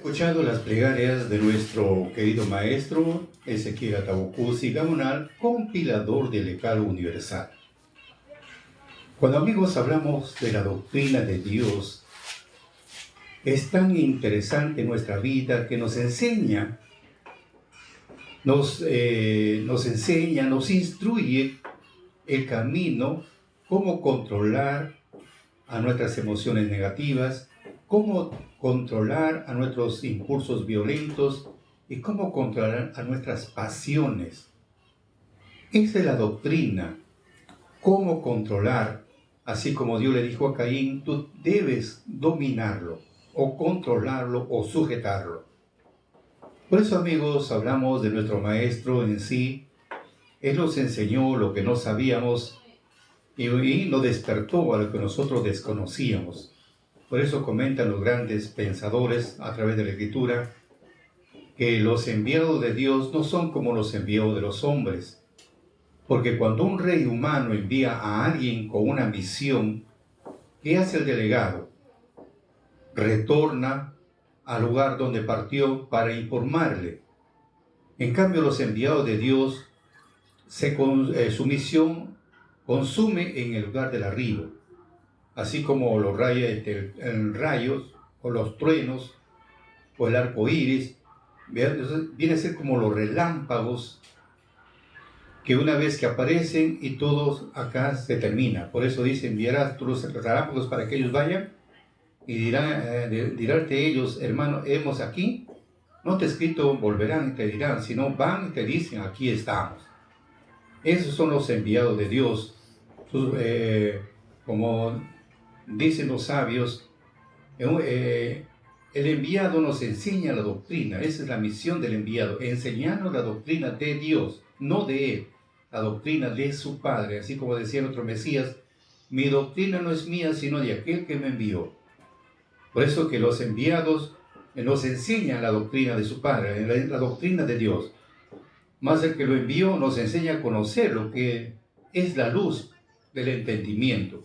Escuchando las plegarias de nuestro querido maestro Ezequiel Atahualcuzzi Gamonal, compilador del Decálogo Universal. Cuando, amigos, hablamos de la doctrina de Dios, es tan interesante nuestra vida que nos enseña, nos instruye el camino, cómo controlar a nuestras emociones negativas, cómo controlar a nuestros impulsos violentos y cómo controlar a nuestras pasiones. Esa es la doctrina, cómo controlar, así como Dios le dijo a Caín, tú debes dominarlo, o controlarlo, o sujetarlo. Por eso, amigos, hablamos de nuestro maestro en sí. Él nos enseñó lo que no sabíamos y nos despertó a lo que nosotros desconocíamos. Por eso comentan los grandes pensadores a través de la Escritura que los enviados de Dios no son como los enviados de los hombres. Porque cuando un rey humano envía a alguien con una misión, ¿qué hace el delegado? Retorna al lugar donde partió para informarle. En cambio, los enviados de Dios, su misión consume en el lugar del arribo. Así como los rayos, o los truenos, o el arco iris, viene a ser como los relámpagos que una vez que aparecen y todos acá se termina. Por eso dice, enviarás tú los relámpagos para que ellos vayan y dirarte ellos, hermano, hemos aquí, no te he escrito volverán y te dirán, sino van y te dicen, aquí estamos. Esos son los enviados de Dios, como dicen los sabios, el enviado nos enseña la doctrina. Esa es la misión del enviado, enseñarnos la doctrina de Dios, no de Él, la doctrina de su Padre. Así como decía el otro Mesías, mi doctrina no es mía, sino de aquel que me envió. Por eso que los enviados nos enseñan la doctrina de su Padre, la doctrina de Dios. Más el que lo envió nos enseña a conocer lo que es la luz del entendimiento.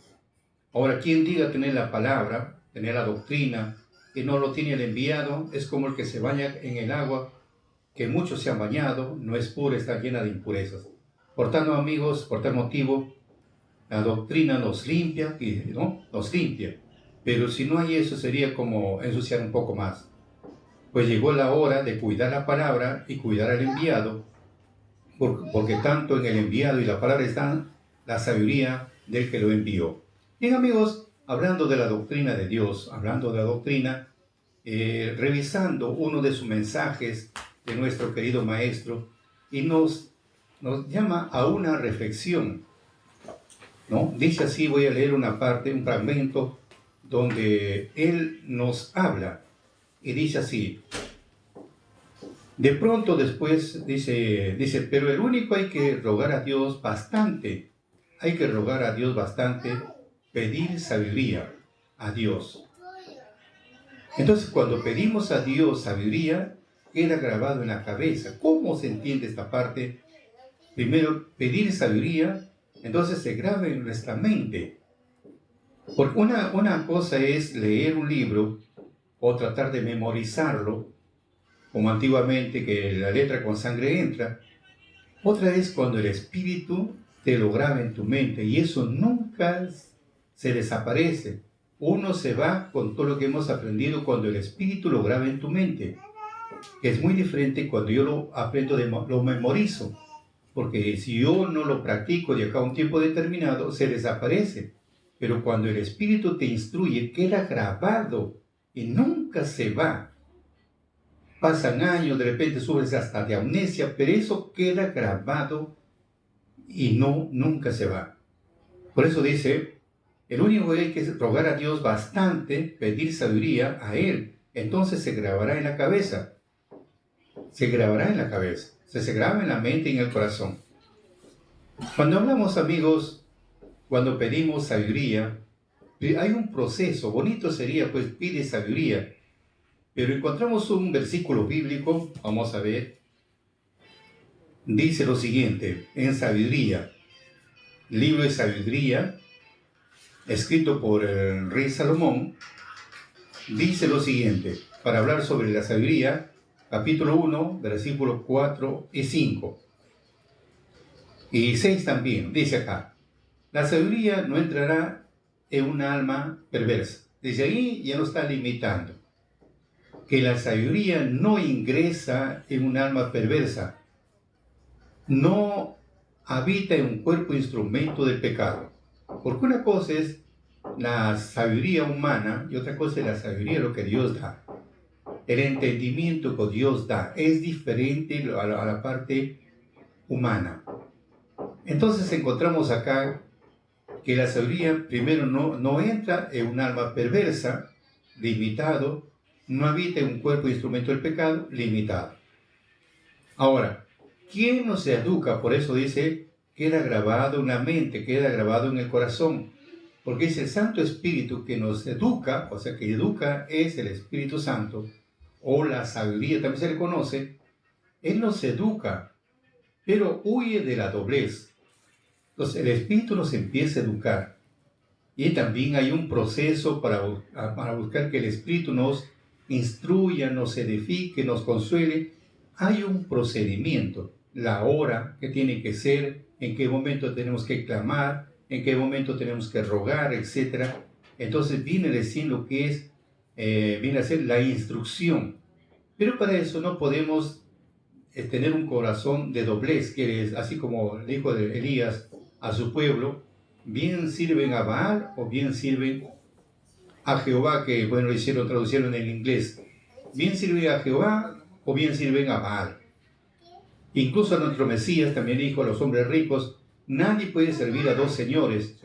Ahora, quien diga tener la palabra, tener la doctrina, y no lo tiene el enviado, es como el que se baña en el agua, que muchos se han bañado, no es pura, está llena de impurezas. Por tanto, amigos, por tal motivo, la doctrina nos limpia, ¿no? Nos limpia. Pero si no hay eso, sería como ensuciar un poco más. Pues llegó la hora de cuidar la palabra y cuidar al enviado, porque tanto en el enviado y la palabra está la sabiduría del que lo envió. Bien, amigos, hablando de la doctrina de Dios, hablando de la doctrina, revisando uno de sus mensajes de nuestro querido maestro, y nos llama a una reflexión, ¿no? Dice así, voy a leer una parte, un fragmento, donde él nos habla, y dice así. De pronto después dice, pero el único hay que rogar a Dios bastante, pedir sabiduría a Dios. Entonces, cuando pedimos a Dios sabiduría, queda grabado en la cabeza. ¿Cómo se entiende esta parte? Primero, pedir sabiduría, entonces se graba en nuestra mente. Porque una cosa es leer un libro o tratar de memorizarlo, como antiguamente que la letra con sangre entra. Otra es cuando el Espíritu te lo graba en tu mente, y eso nunca se desaparece. Uno se va con todo lo que hemos aprendido cuando el Espíritu lo graba en tu mente. Es muy diferente cuando yo lo aprendo, lo memorizo, porque si yo no lo practico de acá a un tiempo determinado, se desaparece. Pero cuando el Espíritu te instruye, queda grabado y nunca se va. Pasan años, de repente subes hasta de amnesia, pero eso queda grabado y nunca se va. Por eso dice, el único que hay que rogar a Dios bastante, pedir sabiduría a Él, entonces se grabará en la cabeza. Se grabará en la cabeza, se graba en la mente y en el corazón. Cuando hablamos, amigos, cuando pedimos sabiduría, hay un proceso. Bonito sería, pues, pide sabiduría. Pero encontramos un versículo bíblico, vamos a ver, dice lo siguiente, en Sabiduría, libro de Sabiduría, escrito por el rey Salomón, dice lo siguiente, para hablar sobre la sabiduría, capítulo 1, versículos 4 y 5. Y 6 también, dice acá, la sabiduría no entrará en un alma perversa. Desde ahí ya no está limitando. Que la sabiduría no ingresa en un alma perversa. No habita en un cuerpo instrumento del pecado. Porque una cosa es la sabiduría humana y otra cosa es la sabiduría lo que Dios da. El entendimiento que Dios da es diferente a la parte humana. Entonces encontramos acá que la sabiduría primero no entra en un alma perversa, limitado, no habita en un cuerpo instrumento del pecado, limitado. Ahora, ¿quién nos educa? Por eso dice, queda grabado en la mente, queda grabado en el corazón, porque es el Santo Espíritu que nos educa, o sea que educa es el Espíritu Santo, o la sabiduría también se le conoce. Él nos educa, pero huye de la doblez. Entonces el Espíritu nos empieza a educar. Y también hay un proceso para buscar que el Espíritu nos instruya, nos edifique, nos consuele. Hay un procedimiento, la hora que tiene que ser, en qué momento tenemos que clamar, en qué momento tenemos que rogar, etc. Entonces viene a decir lo que es, viene a ser la instrucción. Pero para eso no podemos tener un corazón de doblez, que es así como el hijo de Elías a su pueblo, bien sirven a Baal o bien sirven a Jehová, que bueno, traducieron en inglés. Bien sirven a Jehová o bien sirven a Baal. Incluso nuestro Mesías también dijo a los hombres ricos, nadie puede servir a dos señores.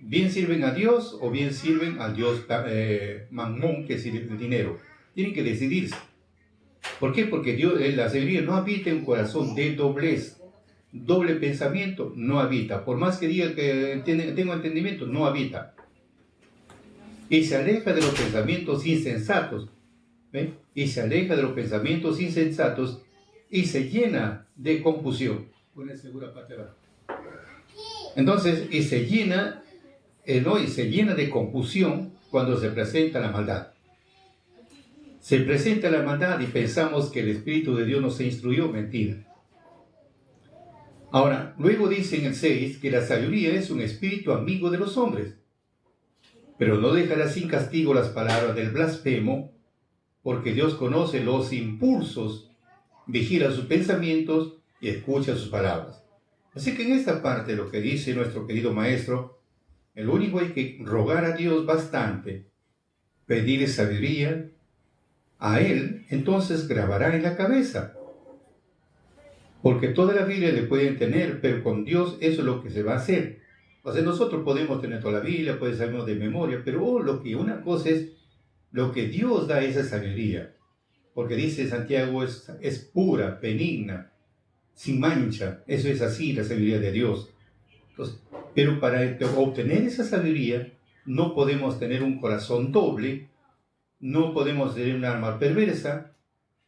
Bien sirven a Dios o bien sirven al Dios Mamón, que es el dinero. Tienen que decidirse. ¿Por qué? Porque Dios, la sabiduría no habita en un corazón de doblez. Doble pensamiento no habita. Por más que diga que tengo entendimiento, no habita. Y se aleja de los pensamientos insensatos. ¿Ve? Y se aleja de los pensamientos insensatos y se llena de confusión. Entonces, y se llena de confusión cuando se presenta la maldad. Se presenta la maldad y pensamos que el Espíritu de Dios nos instruyó. Mentira. Ahora, luego dice en el 6 que la sabiduría es un espíritu amigo de los hombres, pero no dejará sin castigo las palabras del blasfemo, porque Dios conoce los impulsos, vigila sus pensamientos y escucha sus palabras. Así que en esta parte lo que dice nuestro querido maestro, el único hay que rogar a Dios bastante, pedir sabiduría a Él, entonces grabará en la cabeza. Porque toda la Biblia le pueden tener, pero con Dios eso es lo que se va a hacer. O sea, nosotros podemos tener toda la Biblia, podemos sabernos de memoria, pero una cosa es lo que Dios da esa sabiduría. Porque dice Santiago es pura, benigna, sin mancha. Eso es así, la sabiduría de Dios. Entonces, pero para obtener esa sabiduría no podemos tener un corazón doble, no podemos tener un alma perversa,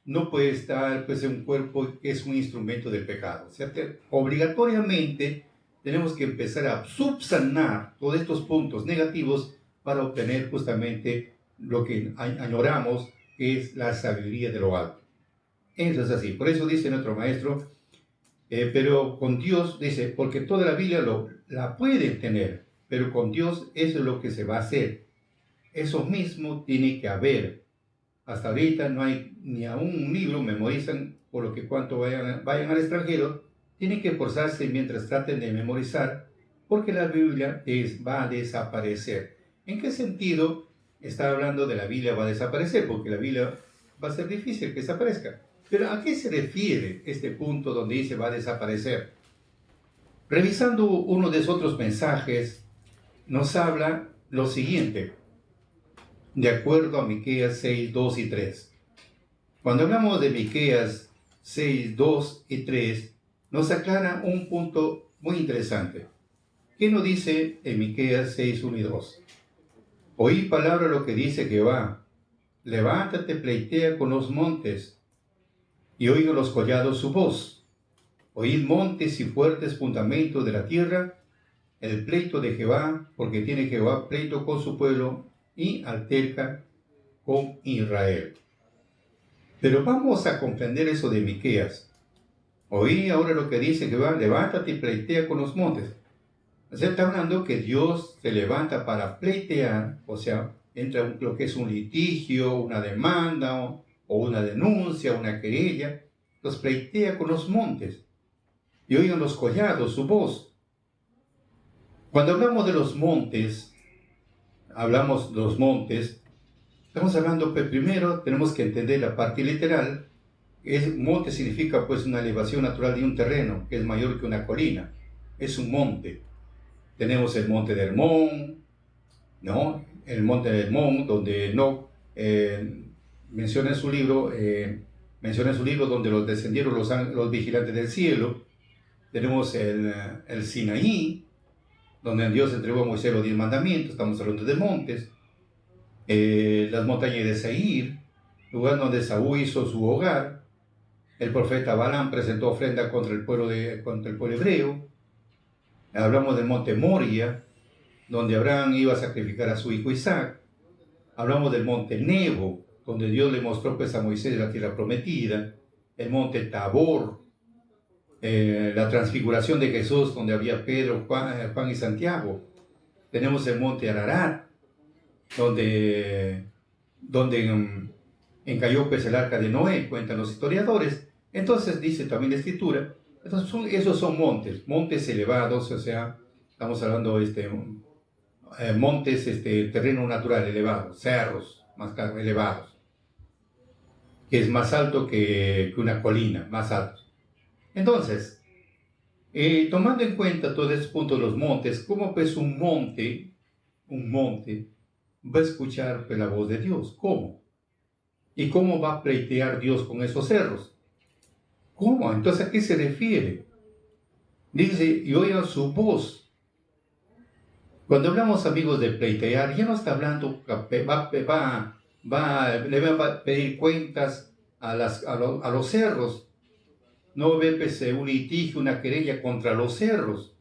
no puede estar pues, en un cuerpo que es un instrumento del pecado. O sea, obligatoriamente tenemos que empezar a subsanar todos estos puntos negativos para obtener justamente lo que añoramos, que es la sabiduría de lo alto. Eso es así. Por eso dice nuestro maestro, pero con Dios, dice, porque toda la Biblia la pueden tener, pero con Dios eso es lo que se va a hacer. Eso mismo tiene que haber. Hasta ahorita no hay ni a un libro, memorizan, por lo que cuanto vayan al extranjero, tienen que esforzarse mientras traten de memorizar, porque la Biblia va a desaparecer. ¿En qué sentido está hablando de la Biblia va a desaparecer? Porque la Biblia va a ser difícil que desaparezca. Pero ¿a qué se refiere este punto donde dice va a desaparecer? Revisando uno de esos otros mensajes, nos habla lo siguiente, de acuerdo a Miqueas 6, 2 y 3. Cuando hablamos de Miqueas 6, 2 y 3, nos aclara un punto muy interesante. ¿Qué nos dice en Miqueas 6, 1 y 2? Oí palabra lo que dice Jehová, levántate, pleitea con los montes, y oigan los collados su voz. Oíd montes y fuertes fundamentos de la tierra, el pleito de Jehová, porque tiene Jehová pleito con su pueblo, y alterca con Israel. Pero vamos a comprender eso de Miqueas. Oí ahora lo que dice que va, levántate y pleitea con los montes. O sea, está hablando que Dios se levanta para pleitear, o sea, entra lo que es un litigio, una demanda o una denuncia, una querella. Los pleitea con los montes y oigan los collados su voz. Cuando hablamos de los montes, estamos hablando que primero tenemos que entender la parte literal. Monte significa pues una elevación natural de un terreno que es mayor que una colina. Es un monte. Tenemos el monte de Hermón, ¿no? El monte de Hermón, donde no menciona en su libro donde los descendieron los vigilantes del cielo. Tenemos el Sinaí, donde Dios entregó a Moisés los 10 mandamientos. Estamos hablando de montes. Las montañas de Seir, lugar donde Saúl hizo su hogar. El profeta Balaam presentó ofrenda contra el pueblo hebreo. Hablamos del monte Moria, donde Abraham iba a sacrificar a su hijo Isaac. Hablamos del monte Nebo, donde Dios le mostró pues a Moisés la tierra prometida. El monte Tabor, la transfiguración de Jesús, donde había Pedro, Juan y Santiago. Tenemos el monte Ararat, donde encalló pues el arca de Noé, cuentan los historiadores. Entonces dice también la escritura, esos son montes elevados, o sea, estamos hablando montes, terreno natural elevado, cerros más elevados, que es más alto que una colina, más alto. Entonces, tomando en cuenta todos estos puntos de los montes, ¿cómo pues un monte va a escuchar pues, la voz de Dios? ¿Cómo? ¿Y cómo va a pleitear Dios con esos cerros? ¿Cómo? Entonces, ¿a qué se refiere? Dice, y oigan su voz. Cuando hablamos, amigos, de pleitear, ya no está hablando, le va a pedir cuentas a los cerros. No ve pues, un litigio, una querella contra los cerros,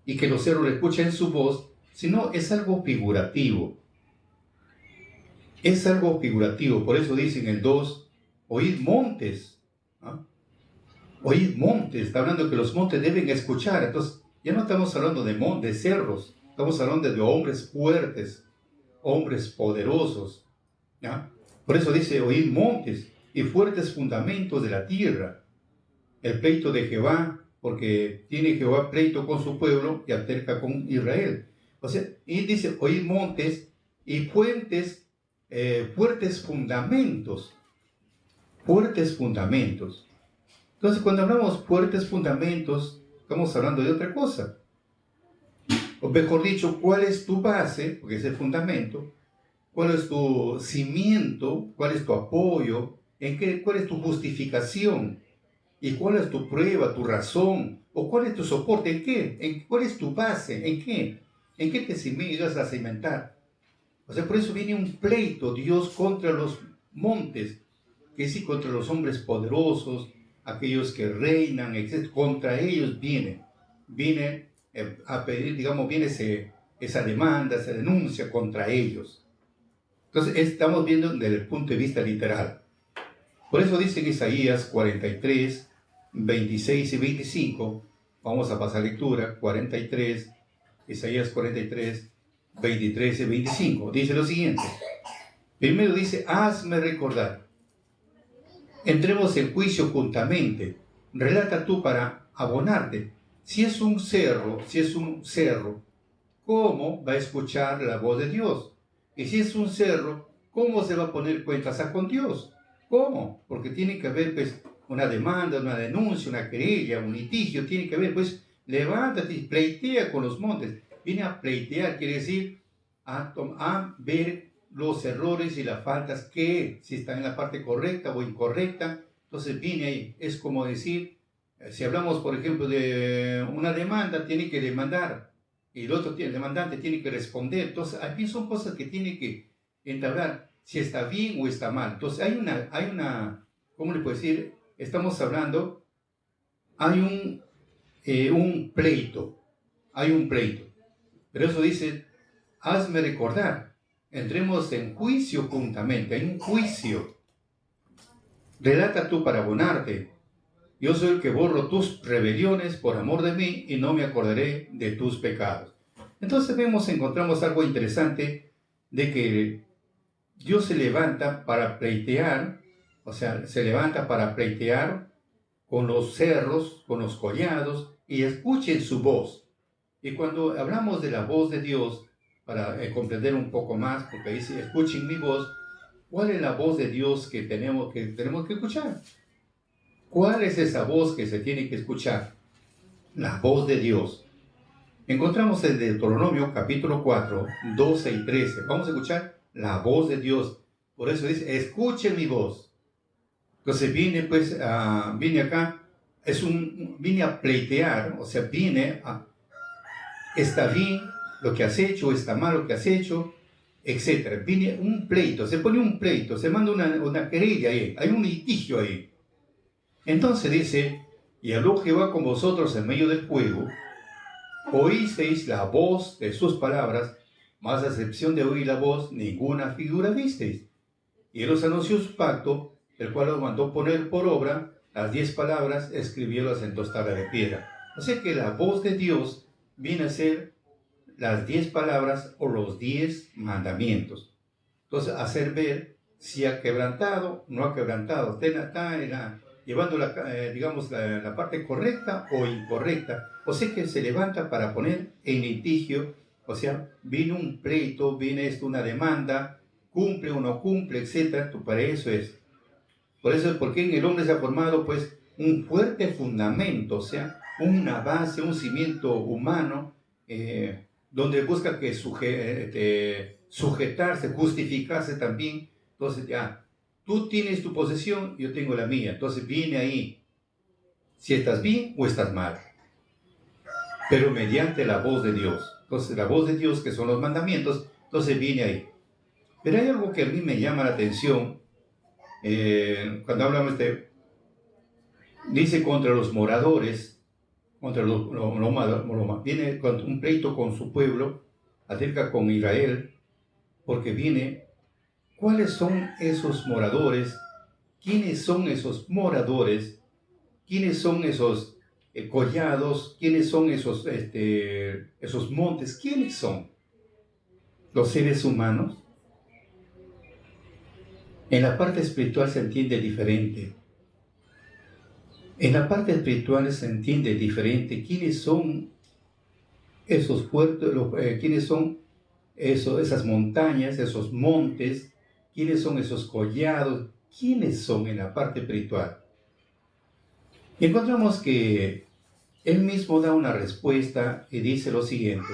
y que los cerros le escuchen su voz, sino es algo figurativo. Es algo figurativo, por eso dice en el 2, oíd montes. ¿Ah? Oíd montes, está hablando que los montes deben escuchar. Entonces, ya no estamos hablando de cerros, estamos hablando de hombres fuertes, hombres poderosos. ¿Ya? Por eso dice, oíd montes y fuertes fundamentos de la tierra. El pleito de Jehová, porque tiene Jehová pleito con su pueblo y alterca con Israel. O sea, y dice, oíd montes y fuertes fundamentos. Fuertes fundamentos. Entonces, cuando hablamos fuertes fundamentos, estamos hablando de otra cosa. O mejor dicho, ¿cuál es tu base? Porque es el fundamento. ¿Cuál es tu cimiento? ¿Cuál es tu apoyo? ¿Cuál es tu justificación? ¿Y cuál es tu prueba, tu razón? ¿O cuál es tu soporte? ¿En qué? ¿Cuál es tu base? ¿En qué? ¿En qué te vas a cimentar? O sea, por eso viene un pleito, Dios contra los montes, que sí, contra los hombres poderosos, aquellos que reinan, etc. Contra ellos viene a pedir, digamos, viene esa demanda, esa denuncia contra ellos. Entonces, estamos viendo desde el punto de vista literal. Por eso dice en Isaías 43, 26 y 25, vamos a pasar lectura, 43, Isaías 43, 23 y 25, dice lo siguiente. Primero dice, hazme recordar, entremos en juicio juntamente, relata tú para abonarte. Si es un cerro, ¿cómo va a escuchar la voz de Dios? Y si es un cerro, ¿cómo se va a poner cuentas con Dios? ¿Cómo? Porque tiene que haber pues una demanda, una denuncia, una querella, un litigio, tiene que haber pues, levántate y pleitea con los montes. Viene a pleitear, quiere decir a ver los errores y las faltas que, si están en la parte correcta o incorrecta. Entonces viene ahí, es como decir, si hablamos por ejemplo de una demanda, tiene que demandar y el demandante tiene que responder. Entonces aquí son cosas que tiene que entablar, si está bien o está mal. Entonces hay una, ¿cómo le puedo decir? Estamos hablando, hay un pleito, pero eso dice, hazme recordar, entremos en juicio juntamente, hay un juicio. relata tú para abonarte. Yo soy el que borro tus rebeliones por amor de mí y no me acordaré de tus pecados. Entonces encontramos algo interesante de que Dios se levanta para pleitear, o sea, se levanta para pleitear con los cerros, con los collados, y escuchen su voz. Y cuando hablamos de la voz de Dios, para comprender un poco más, porque dice, escuchen mi voz, ¿cuál es la voz de Dios que tenemos que escuchar? ¿Cuál es esa voz que se tiene que escuchar? La voz de Dios. Encontramos en Deuteronomio capítulo 4, 12 y 13. Vamos a escuchar la voz de Dios. Por eso dice, escuchen mi voz. Entonces viene acá, viene a pleitear, o sea, está bien lo que has hecho, está mal lo que has hecho, etc. Viene un pleito, se pone un pleito, se manda una querella ahí, hay un litigio ahí. Entonces dice, y habló Jehová con vosotros en medio del fuego, oísteis la voz de sus palabras, mas a excepción de oír la voz, ninguna figura visteis. Y él os anunció su pacto, el cual os mandó poner por obra las 10 palabras, escribiélas en 2 tablas de piedra. O sea que la voz de Dios viene a ser las 10 palabras o los 10 mandamientos. Entonces, hacer ver si ha quebrantado, no ha quebrantado, está llevando la parte correcta o incorrecta. O sea que se levanta para poner en litigio, o sea, viene un pleito, viene una demanda, cumple o no cumple, etc. Para eso es. Por eso es porque en el hombre se ha formado pues un fuerte fundamento, o sea, una base, un cimiento humano, donde busca que sujetarse, justificarse también. Entonces ya, tú tienes tu posesión, yo tengo la mía. Entonces viene ahí, si estás bien o estás mal. Pero mediante la voz de Dios. Entonces la voz de Dios, que son los mandamientos, entonces viene ahí. Pero hay algo que a mí me llama la atención, cuando hablamos dice contra los moradores, viene un pleito con su pueblo, acerca con Israel, porque viene, ¿cuáles son esos moradores? ¿Quiénes son esos moradores? ¿Quiénes son esos collados? ¿Quiénes son esos montes? ¿Quiénes son? ¿Los seres humanos? En la parte espiritual se entiende diferente. En la parte espiritual se entiende diferente quiénes son esos puertos, quiénes son esas montañas, esos montes, quiénes son esos collados, quiénes son en la parte espiritual. Y encontramos que él mismo da una respuesta y dice lo siguiente.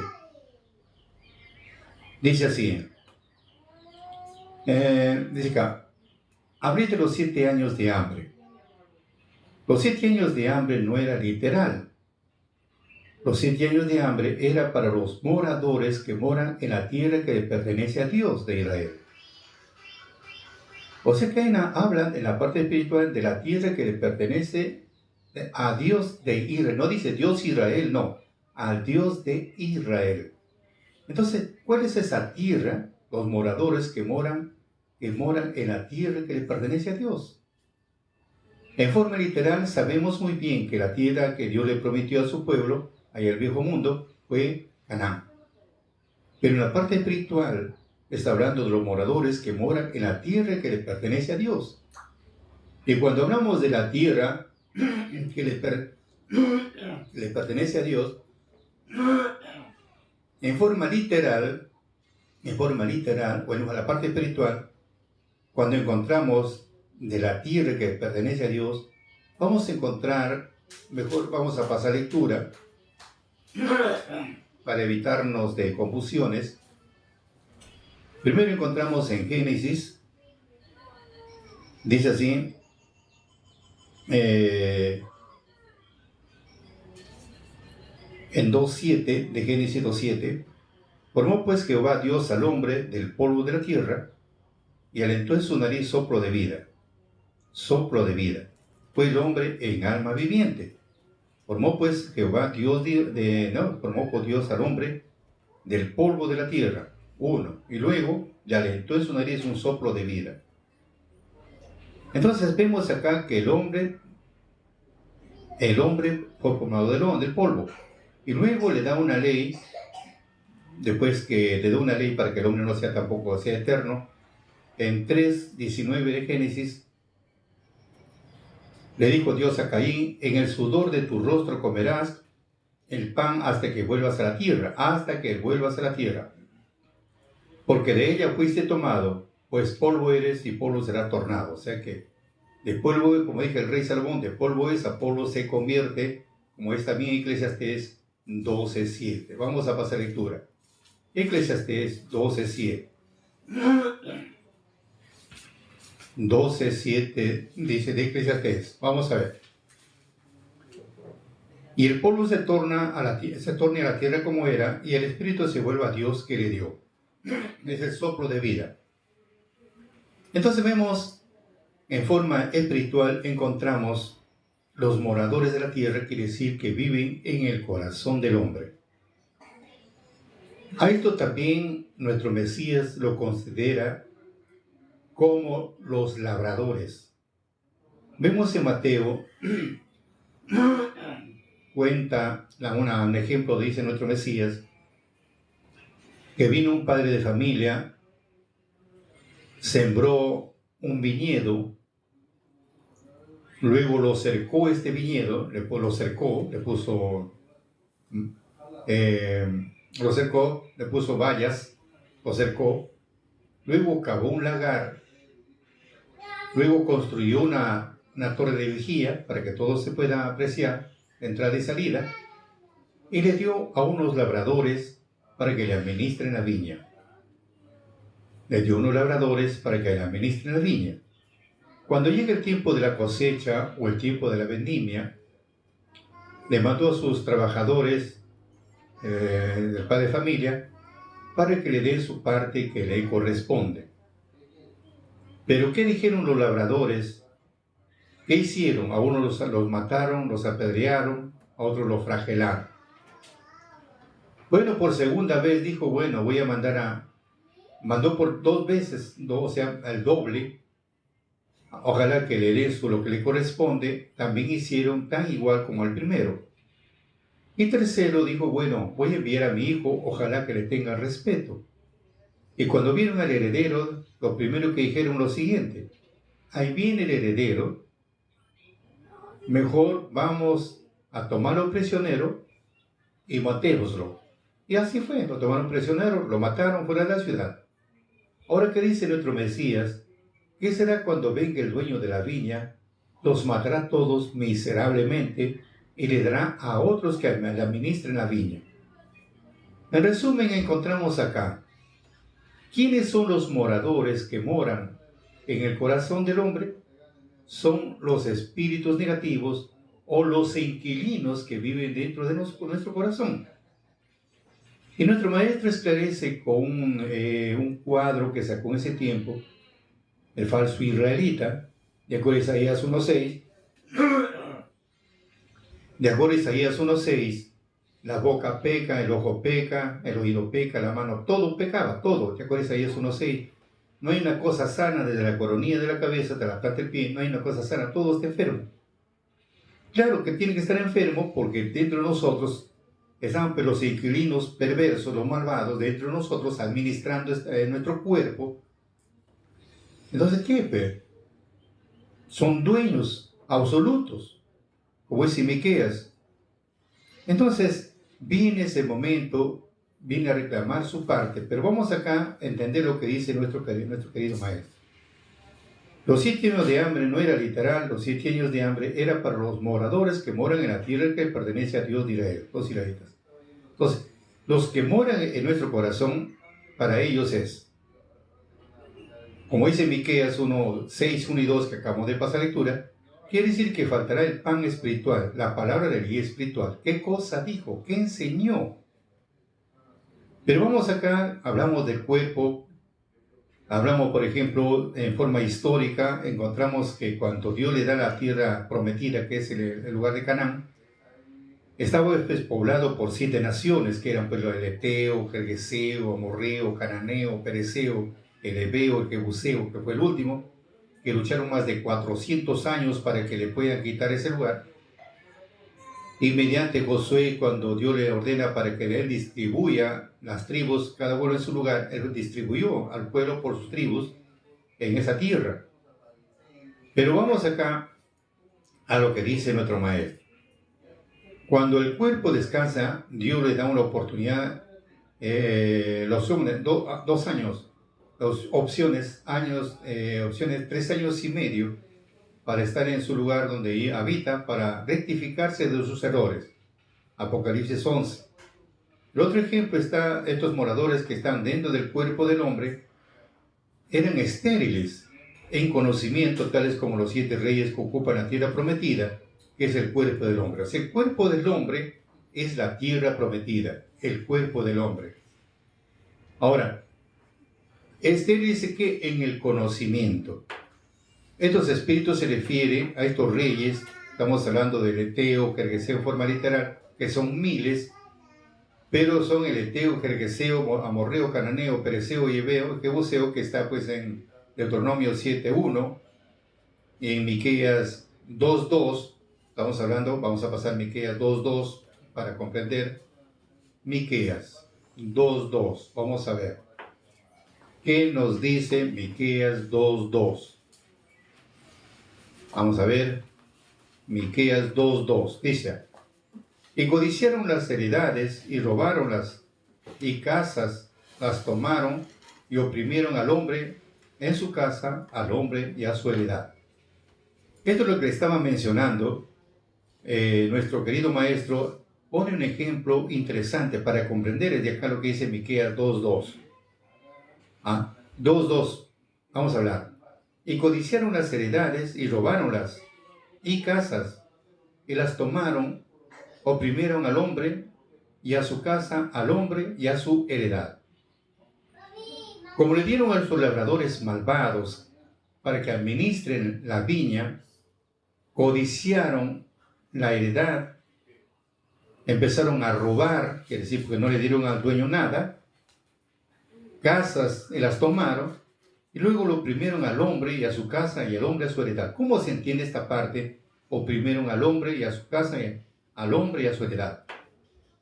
Dice así, dice acá, hablé de los 7 años de hambre. Los 7 años de hambre no era literal. Los 7 años de hambre era para los moradores que moran en la tierra que le pertenece a Dios de Israel. O sea que hablan en la parte espiritual de la tierra que le pertenece a Dios de Israel. No dice Dios Israel, no, al Dios de Israel. Entonces, ¿cuál es esa tierra? Los moradores que moran en la tierra que le pertenece a Dios. En forma literal, sabemos muy bien que la tierra que Dios le prometió a su pueblo, allá el viejo mundo, fue Canaán. Pero en la parte espiritual, está hablando de los moradores que moran en la tierra que le pertenece a Dios. Y cuando hablamos de la tierra que le pertenece a Dios, en forma literal, bueno, a la parte espiritual, cuando encontramos de la tierra que pertenece a Dios, vamos a encontrar, mejor vamos a pasar lectura, para evitarnos de confusiones. Primero encontramos en Génesis, dice así, en 2.7, de Génesis 2.7, formó pues Jehová Dios al hombre del polvo de la tierra, y alentó en su nariz soplo de vida. Soplo de vida. Fue el hombre en alma viviente. Formó pues Jehová Dios formó por Dios al hombre del polvo de la tierra. 1. Y luego le alentó en su nariz un soplo de vida. Entonces vemos acá que el hombre fue formado del polvo. Y luego le da una ley, después que le da una ley para que el hombre no sea tampoco sea eterno, en 3:19 de Génesis, le dijo Dios a Caín: en el sudor de tu rostro comerás el pan hasta que vuelvas a la tierra, porque de ella fuiste tomado, pues polvo eres y polvo será tornado. O sea que de polvo, como dije el rey Salomón, de polvo es, a polvo se convierte, como es también Eclesiastés 12:7. Vamos a pasar lectura. Eclesiastés 12:7. 12:7 dice de Eclesiastés. Vamos a ver. Y el polvo se torna a la tierra como era, y el espíritu se vuelve a Dios que le dio. Es el soplo de vida. Entonces vemos, en forma espiritual, encontramos los moradores de la tierra, quiere decir que viven en el corazón del hombre. A esto también nuestro Mesías lo considera como los labradores. Vemos en Mateo, cuenta un ejemplo, dice nuestro Mesías, que vino un padre de familia, sembró un viñedo, luego lo cercó este viñedo, le puso vallas, lo cercó, luego cavó un lagar, luego construyó una torre de vigía para que todo se pueda apreciar, entrada y salida, y le dio a unos labradores para que le administren la viña. Cuando llega el tiempo de la cosecha o el tiempo de la vendimia, le mandó a sus trabajadores del padre de familia para que le den su parte que le corresponde. Pero ¿qué dijeron los labradores? ¿Qué hicieron? A unos los mataron, los apedrearon, a otros los flagelaron. Bueno, por segunda vez dijo, bueno, mandó por 2 veces, o sea, el doble. Ojalá que le den lo que le corresponde. También hicieron tan igual como al primero. Y tercero dijo, bueno, voy a enviar a mi hijo, ojalá que le tenga respeto. Y cuando vieron al heredero, lo primero que dijeron lo siguiente: ahí viene el heredero, mejor vamos a tomarlo prisionero y matémoslo. Y así fue, lo tomaron prisionero, lo mataron fuera de la ciudad. Ahora, ¿qué dice nuestro Mesías? ¿Qué será cuando venga el dueño de la viña? Los matará todos miserablemente y le dará a otros que le administren la viña. En resumen, encontramos acá, ¿quiénes son los moradores que moran en el corazón del hombre? Son los espíritus negativos o los inquilinos que viven dentro de nuestro corazón. Y nuestro maestro esclarece con un cuadro que sacó en ese tiempo, el falso israelita, de acuerdo a Isaías 1:6. De acuerdo a Isaías 1:6, la boca peca, el ojo peca, el oído peca, la mano, todo pecaba, todo. De acuerdo a Isaías 1:6, no hay una cosa sana desde la coronilla de la cabeza hasta la planta del pie, no hay una cosa sana, todo está enfermo. Claro que tiene que estar enfermo porque dentro de nosotros están los inquilinos perversos, los malvados, dentro de nosotros administrando nuestro cuerpo. Entonces, ¿qué? Son dueños absolutos, como dice Miqueas. Entonces, viene ese momento, viene a reclamar su parte, pero vamos acá a entender lo que dice nuestro querido maestro. Los 7 años de hambre no era literal, los 7 años de hambre era para los moradores que moran en la tierra que pertenece a Dios de Israel, los israelitas. Entonces, los que moran en nuestro corazón, para ellos es, como dice Miqueas 1:6, 1 y 2, que acabamos de pasar lectura, quiere decir que faltará el pan espiritual, la palabra del guía espiritual. ¿Qué cosa dijo? ¿Qué enseñó? Pero vamos acá, hablamos del cuerpo, hablamos, por ejemplo, en forma histórica, encontramos que cuando Dios le da la tierra prometida, que es el lugar de Canaán, estaba poblado por 7 naciones, que eran pues el Eteo, Gergeseo, Amorreo, Cananeo, Pereceo, el Ebeo, el Jebuseo, que fue el último, que lucharon más de 400 años para que le puedan quitar ese lugar. Y mediante Josué, cuando Dios le ordena para que él distribuya las tribus, cada uno en su lugar, él distribuyó al pueblo por sus tribus en esa tierra. Pero vamos acá a lo que dice nuestro maestro. Cuando el cuerpo descansa, Dios le da una oportunidad, los 2 años, opciones, 3 años y medio, para estar en su lugar donde habita, para rectificarse de sus errores. Apocalipsis 11. El otro ejemplo está, estos moradores que están dentro del cuerpo del hombre, eran estériles en conocimiento, tales como los 7 reyes que ocupan la tierra prometida, que es el cuerpo del hombre. O sea, el cuerpo del hombre es la tierra prometida, el cuerpo del hombre. Ahora, estéril dice que en el conocimiento. Estos espíritus se refieren a estos reyes, estamos hablando del Eteo, Gergeseo en forma literal, que son miles, pero son el Eteo, Gergeseo, Amorreo, Cananeo, Pereceo, Yebeo, Jebuseo, que está pues en Deuteronomio 7.1, y en Miqueas 2.2, estamos hablando, vamos a pasar Miqueas 2.2 para comprender Miqueas 2.2, vamos a ver. ¿Qué nos dice Miqueas 2.2? Vamos a ver, Miqueas 2.2, dice: y codiciaron las heredades y robaronlas, y casas las tomaron y oprimieron al hombre en su casa, al hombre y a su heredad. Esto es lo que le estaba mencionando. Nuestro querido maestro pone un ejemplo interesante para comprender desde acá lo que dice Miqueas 2.2. 2.2, vamos a hablar. Y codiciaron las heredades y robaronlas, y casas, y las tomaron, oprimieron al hombre y a su casa, al hombre y a su heredad. Como le dieron a los labradores malvados para que administren la viña, codiciaron la heredad, empezaron a robar, quiere decir porque no le dieron al dueño nada, casas y las tomaron, y luego lo oprimieron al hombre y a su casa y al hombre a su heredad. ¿Cómo se entiende esta parte? Oprimieron al hombre y a su casa y al hombre y a su heredad.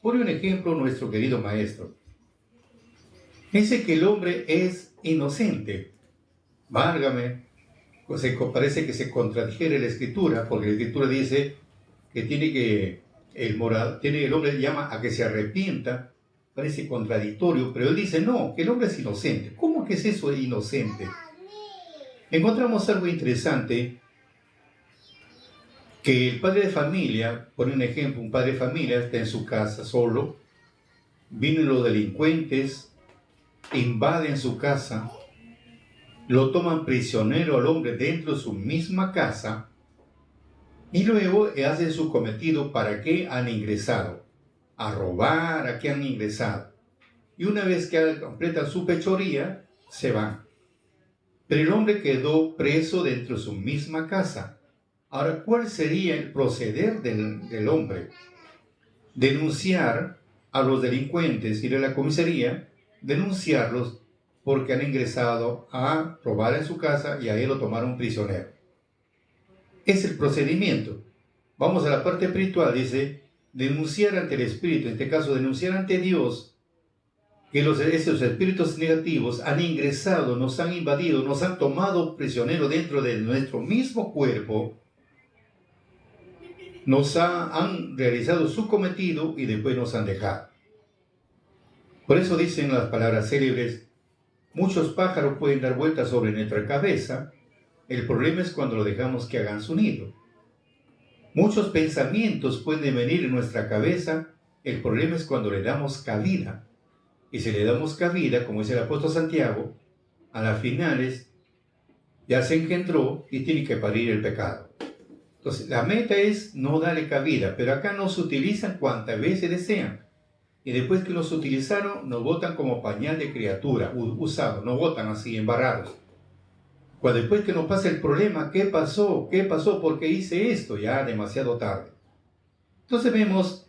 Pone un ejemplo nuestro querido maestro. Dice que el hombre es inocente. Válgame, pues parece que se contradijera la escritura, porque la escritura dice que el hombre llama a que se arrepienta. Parece contradictorio, pero él dice no, que el hombre es inocente. ¿Cómo que es eso de inocente? Encontramos algo interesante, que el padre de familia, pone un ejemplo, un padre de familia está en su casa solo, vienen los delincuentes, invaden su casa, lo toman prisionero al hombre dentro de su misma casa, y luego hacen su cometido. ¿Para qué han ingresado? A robar, ¿a qué han ingresado? Y una vez que completan su fechoría, se van. Pero el hombre quedó preso dentro de su misma casa. Ahora, ¿cuál sería el proceder del hombre? Denunciar a los delincuentes, ir a la comisaría, denunciarlos porque han ingresado a robar en su casa y a él lo tomaron prisionero. Es el procedimiento. Vamos a la parte espiritual, dice: denunciar ante el espíritu, en este caso denunciar ante Dios, que esos espíritus negativos han ingresado, nos han invadido, nos han tomado prisionero dentro de nuestro mismo cuerpo, han realizado su cometido y después nos han dejado. Por eso dicen las palabras célebres: muchos pájaros pueden dar vueltas sobre nuestra cabeza, el problema es cuando lo dejamos que hagan su nido. Muchos pensamientos pueden venir en nuestra cabeza, el problema es cuando le damos cabida. Y si le damos cabida, como dice el apóstol Santiago, a las finales ya se engendró y tiene que parir el pecado. Entonces, la meta es no darle cabida, pero acá nos utilizan cuantas veces desean. Y después que nos utilizaron, nos botan como pañal de criatura, usado, nos botan así, embarrados. Cuando después que nos pasa el problema, ¿qué pasó? ¿Qué pasó? ¿Por qué hice esto? Ya demasiado tarde. Entonces vemos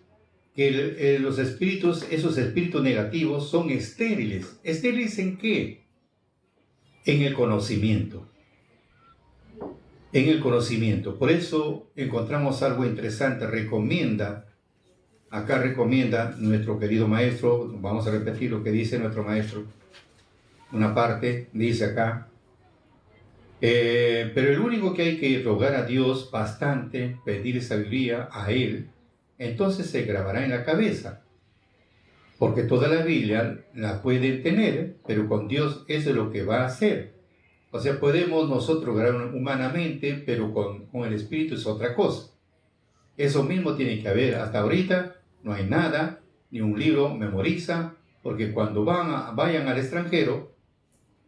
que los espíritus, esos espíritus negativos, son estériles. ¿Estériles en qué? En el conocimiento. en el conocimiento. Por eso encontramos algo interesante. Acá recomienda nuestro querido maestro, vamos a repetir lo que dice nuestro maestro. Una parte dice acá, pero el único que hay que rogar a Dios bastante, pedir sabiduría a Él, entonces se grabará en la cabeza. Porque toda la Biblia la pueden tener, pero con Dios eso es lo que va a hacer. O sea, podemos nosotros grabar humanamente, pero con el Espíritu es otra cosa. Eso mismo tiene que haber. Hasta ahorita no hay nada, ni un libro memoriza, porque cuando vayan al extranjero,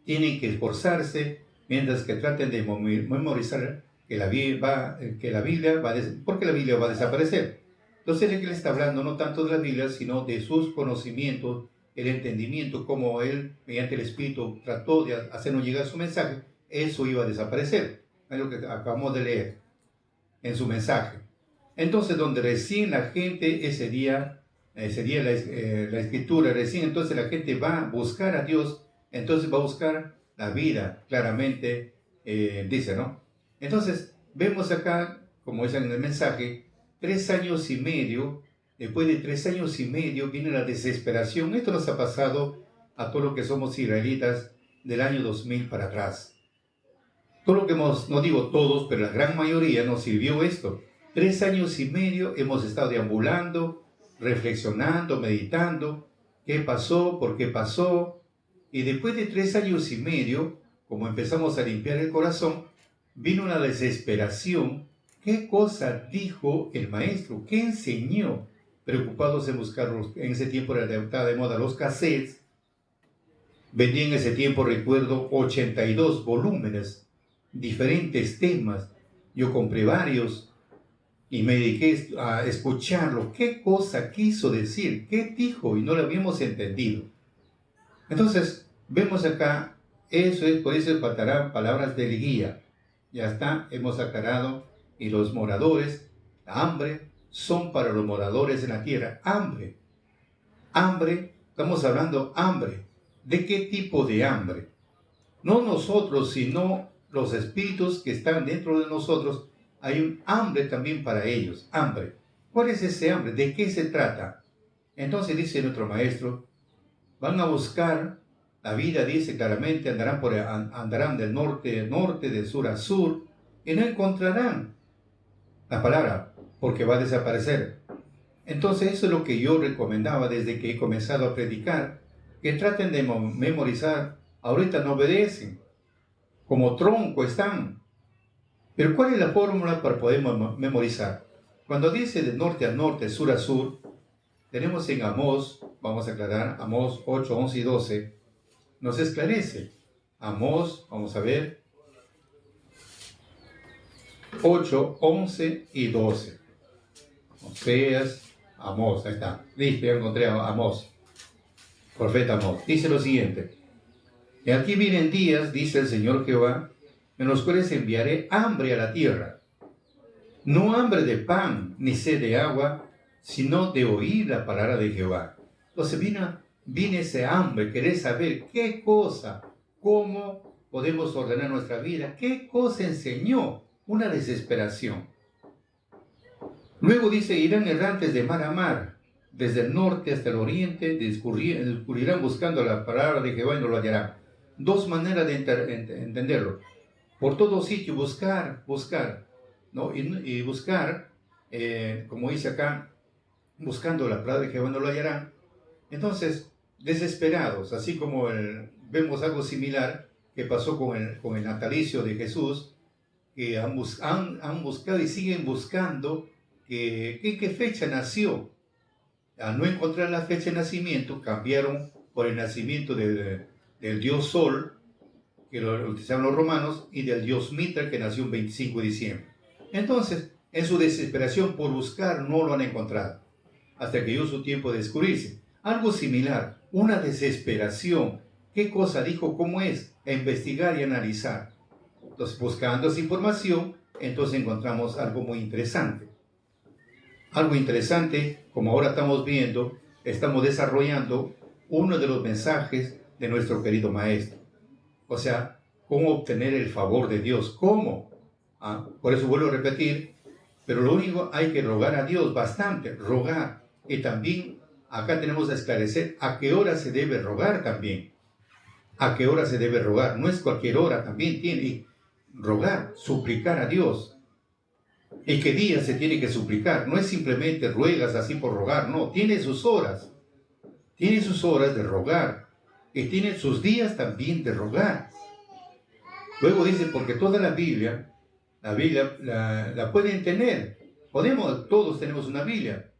tienen que esforzarse, mientras que traten de memorizar que la Biblia porque la Biblia va a desaparecer. Entonces, él está hablando no tanto de la Biblia, sino de sus conocimientos, el entendimiento, cómo él, mediante el Espíritu, trató de hacernos llegar su mensaje. Eso iba a desaparecer. Es lo que acabamos de leer en su mensaje. Entonces, donde recién la gente, ese día la Escritura, recién entonces la gente va a buscar a Dios, entonces va a buscar la vida, claramente dice, ¿no? Entonces, vemos acá, como dicen en el mensaje, 3 años y medio, después de 3 años y medio viene la desesperación. Esto nos ha pasado a todos los que somos israelitas del año 2000 para atrás. Todo lo que no digo todos, pero la gran mayoría nos sirvió esto. 3 años y medio hemos estado deambulando, reflexionando, meditando, qué pasó, por qué pasó. Y después de 3 años y medio, como empezamos a limpiar el corazón, vino una desesperación. ¿Qué cosa dijo el maestro? ¿Qué enseñó? Preocupados en buscarlos. En ese tiempo estaba de moda los cassettes. Vendí en ese tiempo, recuerdo, 82 volúmenes, diferentes temas. Yo compré varios y me dediqué a escucharlo. ¿Qué cosa quiso decir? ¿Qué dijo? Y no lo habíamos entendido. Entonces, vemos acá, por eso faltarán palabras de guía. Ya está, hemos aclarado. Y los moradores, la hambre, son para los moradores en la tierra. Hambre. Hambre, estamos hablando hambre. ¿De qué tipo de hambre? No nosotros, sino los espíritus que están dentro de nosotros. Hay un hambre también para ellos. Hambre. ¿Cuál es ese hambre? ¿De qué se trata? Entonces dice nuestro maestro, van a buscar, la vida dice claramente, andarán del norte a norte, del sur a sur, y no encontrarán la palabra, porque va a desaparecer. Entonces eso es lo que yo recomendaba desde que he comenzado a predicar, que traten de memorizar. Ahorita no obedecen, como tronco están. Pero ¿cuál es la fórmula para poder memorizar? Cuando dice de norte a norte, sur a sur, tenemos en Amós, vamos a aclarar, Amós 8, 11 y 12, nos esclarece. Amós, vamos a ver, 8, 11 y 12. Oseas, Amós, ahí está. Listo, ya encontré a Amós. Profeta Amós. Dice lo siguiente. Y aquí vienen días, dice el Señor Jehová, en los cuales enviaré hambre a la tierra. No hambre de pan, ni sed de agua, sino de oír la palabra de Jehová. Entonces viene ese hambre, querer saber qué cosa, cómo podemos ordenar nuestra vida, qué cosa enseñó. Una desesperación. Luego dice, irán errantes de mar a mar, desde el norte hasta el oriente, discurrirán buscando la palabra de Jehová y no lo hallarán. 2 maneras de entenderlo. Por todo sitio, buscar, ¿no? Y buscar, como dice acá, buscando la palabra de Jehová no lo hallarán. Entonces, desesperados, así como vemos algo similar que pasó con el natalicio de Jesús, que han buscado y siguen buscando qué fecha nació. Al no encontrar la fecha de nacimiento, cambiaron por el nacimiento del dios Sol, que lo utilizaban los romanos, y del dios Mitra, que nació el 25 de diciembre. Entonces, en su desesperación por buscar, no lo han encontrado, hasta que llegó su tiempo de descubrirse. Algo similar, una desesperación. ¿Qué cosa dijo? ¿Cómo es? A investigar y analizar. Entonces, buscando esa información, entonces encontramos algo muy interesante. Algo interesante, como ahora estamos viendo, estamos desarrollando uno de los mensajes de nuestro querido maestro. O sea, cómo obtener el favor de Dios. ¿Cómo? Por eso vuelvo a repetir, pero lo único hay que rogar a Dios bastante, rogar. Y también acá tenemos que esclarecer a qué hora se debe rogar también. A qué hora se debe rogar. No es cualquier hora, también tiene que rogar, suplicar a Dios. ¿Y qué día se tiene que suplicar? No es simplemente ruegas así por rogar, no, tiene sus horas. Tiene sus horas de rogar. Y tiene sus días también de rogar. Luego dice, porque toda la Biblia la pueden tener. Todos tenemos una Biblia.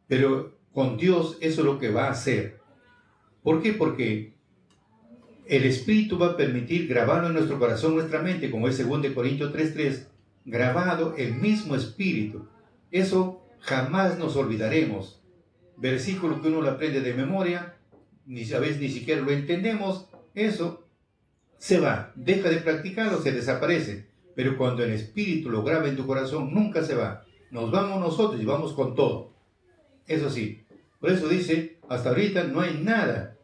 Pero con Dios eso es lo que va a hacer. ¿Por qué? Porque el Espíritu va a permitir grabarlo en nuestro corazón, nuestra mente, como es 2 Corintios 3:3, grabado el mismo Espíritu. Eso jamás nos olvidaremos. Versículo que uno lo aprende de memoria, a veces ni siquiera lo entendemos, eso se va, deja de practicarlo, se desaparece. Pero cuando el Espíritu lo graba en tu corazón, nunca se va. Nos vamos nosotros y vamos con todo. Eso sí, por eso dice, hasta ahorita no hay nada,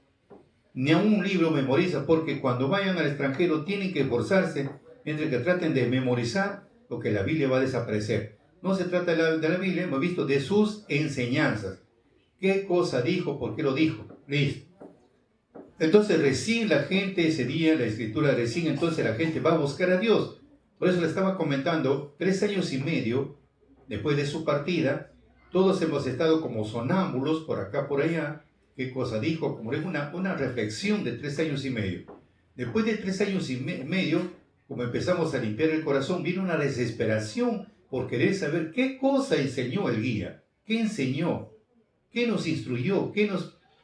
ni a un libro memoriza, porque cuando vayan al extranjero tienen que esforzarse entre que traten de memorizar lo que la Biblia va a desaparecer. No se trata de la Biblia, hemos visto de sus enseñanzas. ¿Qué cosa dijo? ¿Por qué lo dijo? Listo. Entonces recién la gente ese día, la Escritura recién, entonces la gente va a buscar a Dios. Por eso le estaba comentando, 3 años y medio después de su partida, todos hemos estado como sonámbulos por acá, por allá. ¿Qué cosa dijo? Como es una reflexión de 3 años y medio. Después de 3 años y medio, como empezamos a limpiar el corazón, vino una desesperación por querer saber qué cosa enseñó el guía, qué enseñó, qué nos instruyó,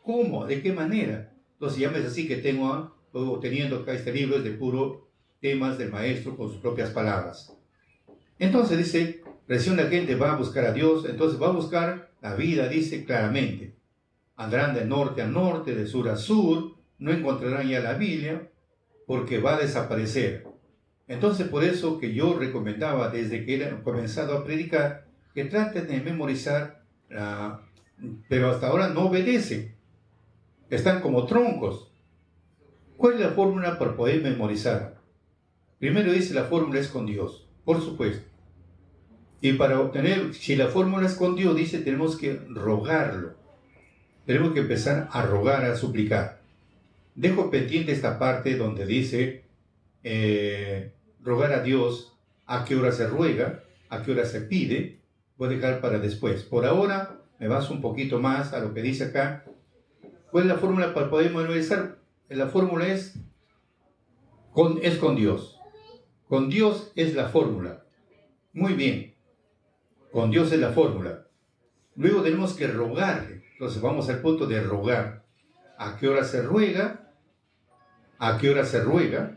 cómo, de qué manera. Entonces ya me es así que teniendo acá este libro es de puro temas del maestro con sus propias palabras. Entonces dice, recién la gente va a buscar a Dios, entonces va a buscar la vida, dice claramente. Andarán de norte a norte, de sur a sur, no encontrarán ya la Biblia, porque va a desaparecer. Entonces por eso que yo recomendaba desde que he comenzado a predicar, que traten de memorizar, pero hasta ahora no obedecen. Están como troncos. ¿Cuál es la fórmula para poder memorizar? Primero dice la fórmula es con Dios, por supuesto. Y para obtener, si la fórmula es con Dios, dice, tenemos que rogarlo. Tenemos que empezar a rogar, a suplicar. Dejo pendiente esta parte donde dice rogar a Dios, a qué hora se ruega, a qué hora se pide. Voy a dejar para después. Por ahora me baso un poquito más a lo que dice acá. ¿Cuál es la fórmula para poder memorizar? La fórmula es con Dios. Con Dios es la fórmula. Muy bien. Con Dios es la fórmula. Luego tenemos que rogarle. Entonces vamos al punto de rogar. ¿A qué hora se ruega? ¿A qué hora se ruega?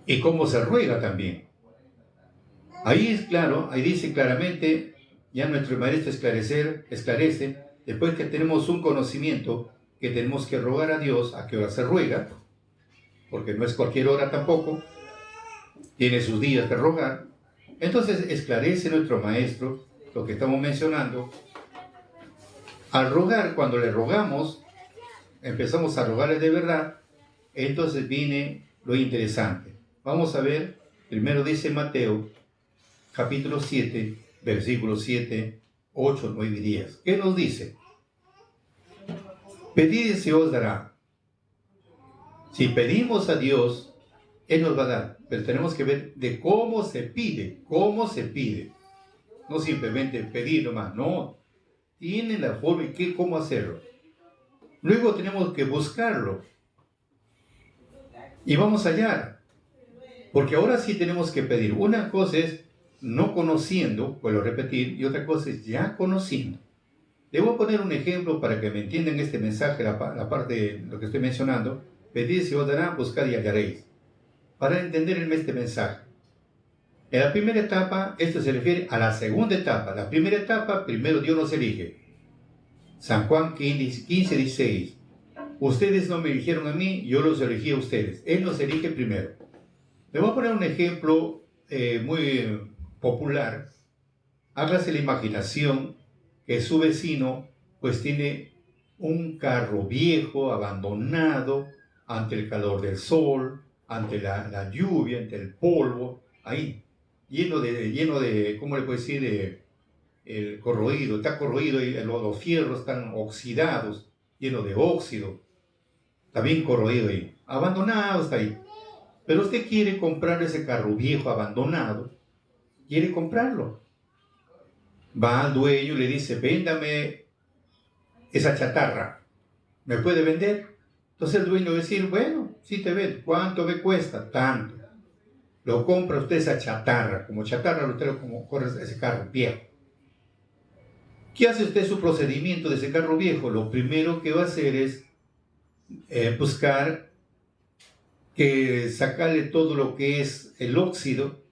Y cómo se ruega también. Ahí es claro, ahí dice claramente, ya nuestro maestro esclarece, después que tenemos un conocimiento, que tenemos que rogar a Dios a qué hora se ruega, porque no es cualquier hora tampoco, tiene sus días de rogar. Entonces esclarece nuestro maestro lo que estamos mencionando. Al rogar, cuando le rogamos, empezamos a rogarle de verdad, entonces viene lo interesante. Vamos a ver, primero dice Mateo, capítulo 7, versículos 7, 8, 9 y 10. ¿Qué nos dice? Pedid y se os dará. Si pedimos a Dios, Él nos va a dar. Pero tenemos que ver de cómo se pide. No simplemente pedir nomás, no. Tiene la forma y cómo hacerlo. Luego tenemos que buscarlo. Y vamos allá. Porque ahora sí tenemos que pedir. Una cosa es no conociendo, vuelvo a repetir, y otra cosa es ya conociendo. Le voy a poner un ejemplo para que me entiendan este mensaje, la parte de lo que estoy mencionando. Pedid se os dará, buscad y hallaréis. Para entender este mensaje. En la primera etapa, esto se refiere a la segunda etapa. La primera etapa, primero Dios nos elige. San Juan 15, 16. Ustedes no me eligieron a mí, yo los elegí a ustedes. Él nos elige primero. Le voy a poner un ejemplo muy popular. Hágase la imaginación que su vecino pues tiene un carro viejo, abandonado, ante el calor del sol, ante la lluvia, ante el polvo. ahí, lleno de, ¿cómo le puedo decir? Corroído, está corroído y los fierros están oxidados, lleno de óxido, está bien corroído ahí, abandonado está ahí. Pero usted quiere comprar ese carro viejo abandonado, quiere comprarlo. Va al dueño y le dice, véndame esa chatarra, ¿me puede vender? Entonces el dueño va a decir, bueno, sí te vendo. ¿Cuánto me cuesta? Tanto. Lo compra usted esa chatarra, como chatarra usted como corre ese carro viejo. ¿Qué hace usted su procedimiento de ese carro viejo? Lo primero que va a hacer es buscar que sacarle todo lo que es el óxido.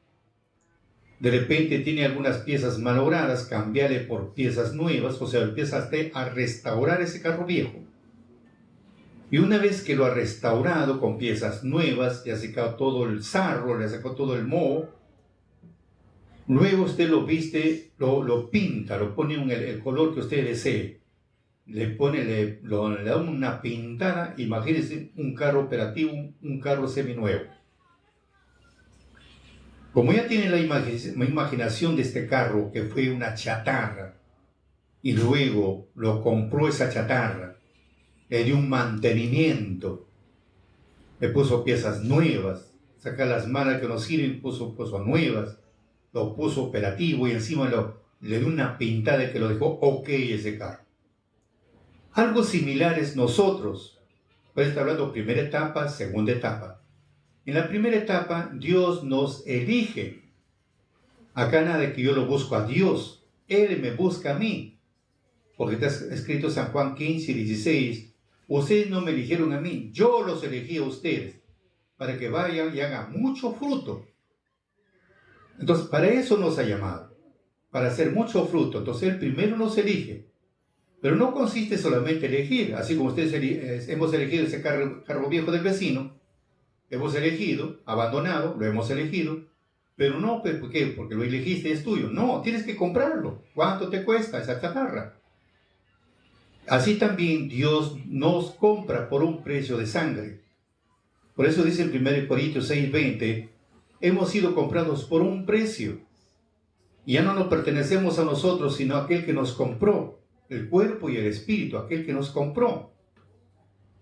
De repente tiene algunas piezas malogradas, cambiarle por piezas nuevas, o sea, empieza usted a restaurar ese carro viejo. Y una vez que lo ha restaurado con piezas nuevas, le ha sacado todo el sarro, le ha sacado todo el moho, luego usted lo viste, lo pinta, lo pone el color que usted desee. Le da una pintada, imagínense un carro operativo, un carro seminuevo. Como ya tiene la imaginación de este carro que fue una chatarra, y luego lo compró esa chatarra, le dio un mantenimiento, le puso piezas nuevas, saca las malas que no sirven, puso nuevas, lo puso operativo y encima le dio una pintada que lo dejó ok ese carro. Algo similar es nosotros. Pues está hablando primera etapa, segunda etapa. En la primera etapa, Dios nos elige. Acá nada de que yo lo busco a Dios, Él me busca a mí. Porque está escrito en San Juan 15 y 16, ustedes no me eligieron a mí, yo los elegí a ustedes, para que vayan y hagan mucho fruto. Entonces, para eso nos ha llamado, para hacer mucho fruto. Entonces, Él primero nos elige. Pero no consiste solamente en elegir, así como ustedes hemos elegido ese carro viejo del vecino, hemos elegido, abandonado, lo hemos elegido, pero no, ¿por qué? Porque lo elegiste, es tuyo. No, tienes que comprarlo. ¿Cuánto te cuesta esa chatarra? Así también Dios nos compra por un precio de sangre. Por eso dice en 1 Corintios 6:20, hemos sido comprados por un precio. Y ya no nos pertenecemos a nosotros, sino a aquel que nos compró, el cuerpo y el espíritu, aquel que nos compró.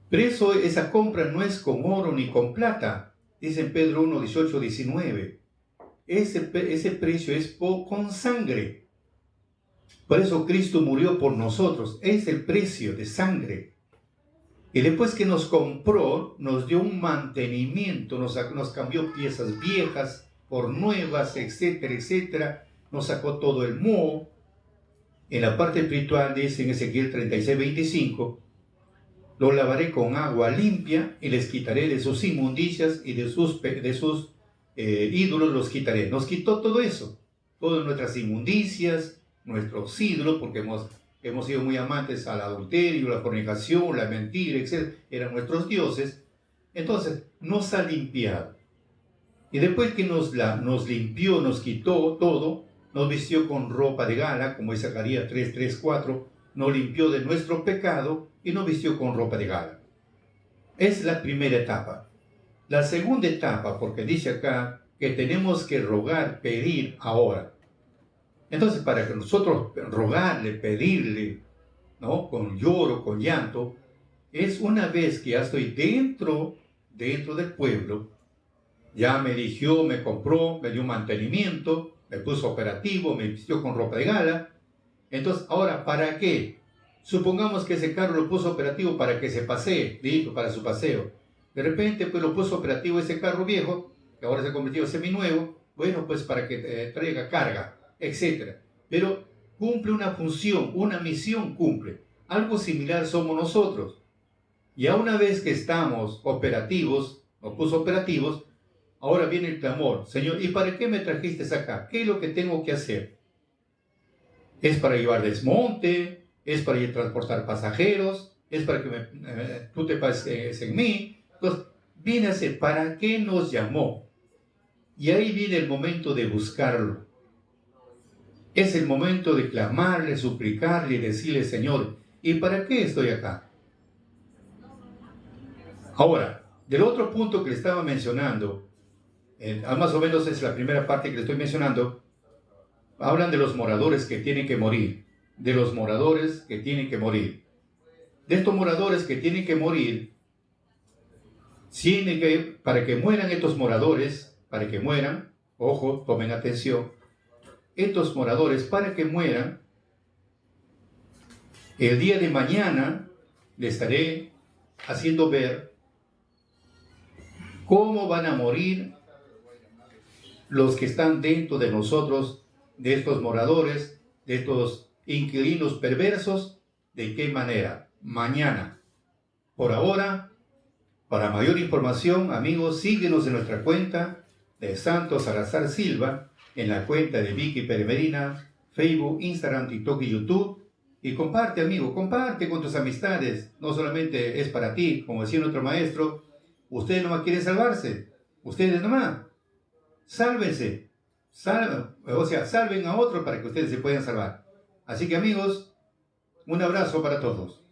Pero esa compra no es con oro ni con plata, dice en Pedro 1, 18, 19. Ese precio es con sangre. Por eso Cristo murió por nosotros, es el precio de sangre. Y después que nos compró, nos dio un mantenimiento, nos cambió piezas viejas por nuevas, etcétera, etcétera. Nos sacó todo el moho. En la parte espiritual dice en Ezequiel 36:25, lo lavaré con agua limpia y les quitaré de sus inmundicias y de sus ídolos los quitaré. Nos quitó todo eso, todas nuestras inmundicias, nuestros ídolos, porque hemos sido muy amantes al adulterio, la fornicación, la mentira, etc. Eran nuestros dioses. Entonces, nos ha limpiado. Y después que nos limpió, nos quitó todo, nos vistió con ropa de gala, como es Zacarías 3:4, nos limpió de nuestro pecado y nos vistió con ropa de gala. Es la primera etapa. La segunda etapa, porque dice acá que tenemos que rogar, pedir ahora. Entonces, para que nosotros rogarle, pedirle, ¿no? Con lloro, con llanto, es una vez que ya estoy dentro del pueblo, ya me eligió, me compró, me dio mantenimiento, me puso operativo, me vistió con ropa de gala. Entonces, ahora, ¿para qué? Supongamos que ese carro lo puso operativo para que se pasee, listo, para su paseo. De repente, pues lo puso operativo ese carro viejo, que ahora se ha convertido en seminuevo, bueno, pues para que traiga carga, etc. Pero cumple una función, una misión cumple. Algo similar somos nosotros. Ya una vez que estamos operativos, nos puso operativos, ahora viene el clamor. Señor, ¿y para qué me trajiste acá? ¿Qué es lo que tengo que hacer? ¿Es para llevar desmonte? ¿Es para ir a transportar pasajeros? ¿Es para que tú te pases en mí? Entonces, viene a ser, ¿para qué nos llamó? Y ahí viene el momento de buscarlo. Es el momento de clamarle, suplicarle y decirle, Señor, ¿y para qué estoy acá? Ahora, del otro punto que le estaba mencionando, Más o menos es la primera parte que le estoy mencionando. Hablan de los moradores que tienen que morir, de los moradores que tienen que morir. De estos moradores que tienen que morir, para que mueran estos moradores, para que mueran, ojo, tomen atención, estos moradores, para que mueran, el día de mañana le estaré haciendo ver cómo van a morir los que están dentro de nosotros, de estos moradores, de estos inquilinos perversos. ¿De qué manera? Mañana. Por ahora, para mayor información, amigos, síguenos en nuestra cuenta de Santos Salazar Silva, en la cuenta de Vicky Pérez Medina, Facebook, Instagram, TikTok y YouTube. Y comparte, amigo, comparte con tus amistades. No solamente es para ti, como decía nuestro maestro, ustedes nomás quieren salvarse. Ustedes nomás. Sálvense. Salven a otros para que ustedes se puedan salvar. Así que, amigos, un abrazo para todos.